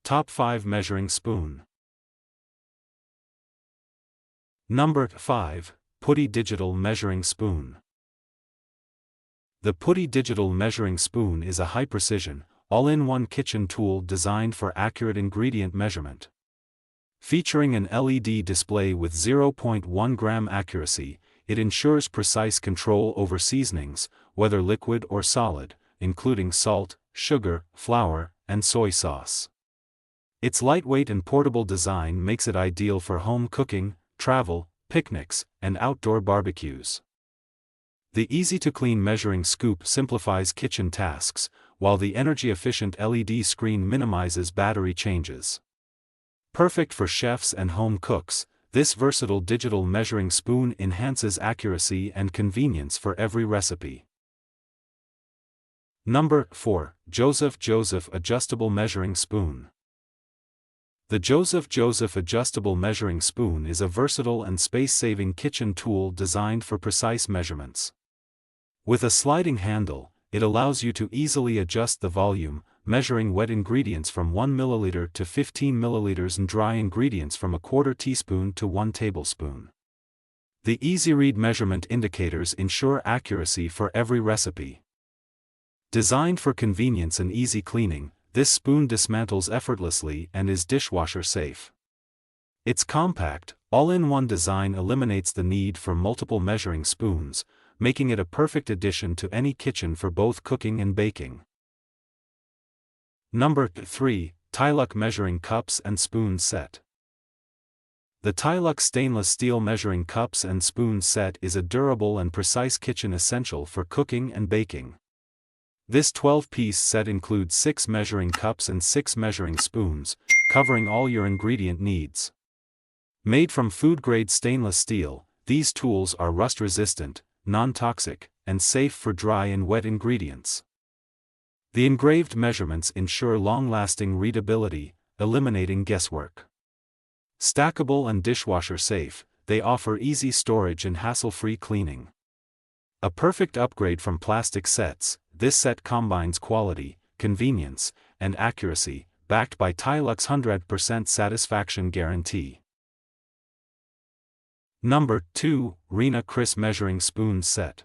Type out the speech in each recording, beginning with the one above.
Top 5 Measuring Spoon. Number 5. Poouty Digital Measuring Spoon. The Poouty Digital Measuring Spoon is a high-precision, all-in-one kitchen tool designed for accurate ingredient measurement. Featuring an LED display with 0.1 gram accuracy, it ensures precise control over seasonings, whether liquid or solid, including salt, sugar, flour, and soy sauce. Its lightweight and portable design makes it ideal for home cooking, travel, picnics, and outdoor barbecues. The easy-to-clean measuring scoop simplifies kitchen tasks, while the energy-efficient LED screen minimizes battery changes. Perfect for chefs and home cooks, this versatile digital measuring spoon enhances accuracy and convenience for every recipe. Number 4. Joseph Adjustable Measuring Spoon. The Joseph Adjustable Measuring Spoon is a versatile and space-saving kitchen tool designed for precise measurements. With a sliding handle, it allows you to easily adjust the volume, measuring wet ingredients from 1 ml to 15 ml and dry ingredients from 1/4 teaspoon to 1 tablespoon. The easy-read measurement indicators ensure accuracy for every recipe. Designed for convenience and easy cleaning, this spoon dismantles effortlessly and is dishwasher safe. Its compact, all-in-one design eliminates the need for multiple measuring spoons, making it a perfect addition to any kitchen for both cooking and baking. Number 3. TILUCK Measuring Cups and Spoons Set. The TILUCK Stainless Steel Measuring Cups and Spoons Set is a durable and precise kitchen essential for cooking and baking. This 12-piece set includes 6 measuring cups and 6 measuring spoons, covering all your ingredient needs. Made from food-grade stainless steel, these tools are rust-resistant, non-toxic, and safe for dry and wet ingredients. The engraved measurements ensure long-lasting readability, eliminating guesswork. Stackable and dishwasher safe, they offer easy storage and hassle-free cleaning. A perfect upgrade from plastic sets, this set combines quality, convenience, and accuracy, backed by TILUCK's 100% satisfaction guarantee. Number 2. Rena Kris Measuring Spoon Set.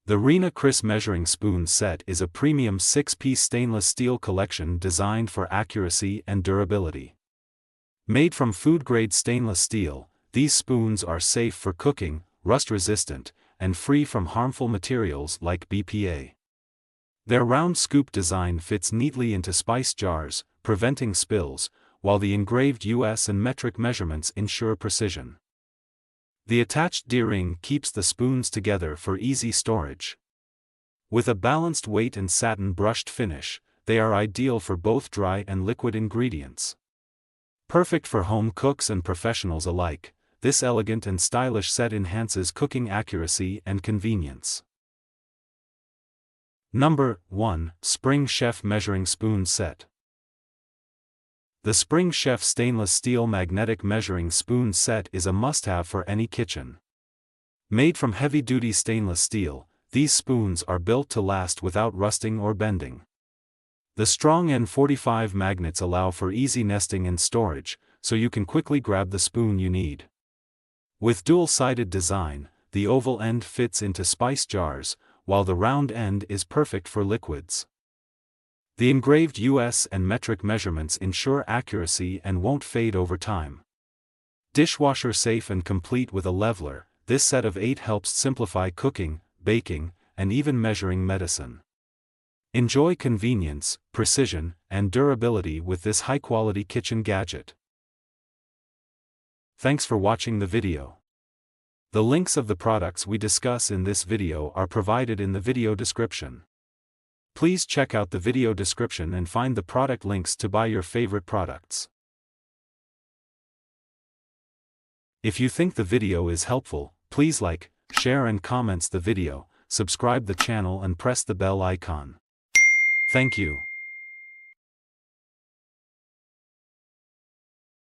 The Rena Kris Measuring Spoon Set is a premium 6-piece stainless steel collection designed for accuracy and durability. Made from food-grade stainless steel, these spoons are safe for cooking, rust-resistant, and free from harmful materials like BPA. Their round scoop design fits neatly into spice jars, preventing spills, while the engraved US and metric measurements ensure precision. The attached D-ring keeps the spoons together for easy storage. With a balanced weight and satin brushed finish, they are ideal for both dry and liquid ingredients. Perfect for home cooks and professionals alike, this elegant and stylish set enhances cooking accuracy and convenience. Number 1. Spring Chef Measuring Spoon Set. The Spring Chef Stainless Steel Magnetic Measuring Spoon Set is a must-have for any kitchen. Made from heavy-duty stainless steel, these spoons are built to last without rusting or bending. The strong N45 magnets allow for easy nesting and storage, so you can quickly grab the spoon you need. With dual-sided design, the oval end fits into spice jars, while the round end is perfect for liquids. The engraved US and metric measurements ensure accuracy and won't fade over time. Dishwasher safe and complete with a leveler, this set of 8 helps simplify cooking, baking, and even measuring medicine. Enjoy convenience, precision, and durability with this high-quality kitchen gadget. Thanks for watching the video. The links of the products we discuss in this video are provided in the video description. Please check out the video description and find the product links to buy your favorite products. If you think the video is helpful, please like, share and comments the video, subscribe the channel and press the bell icon. Thank you.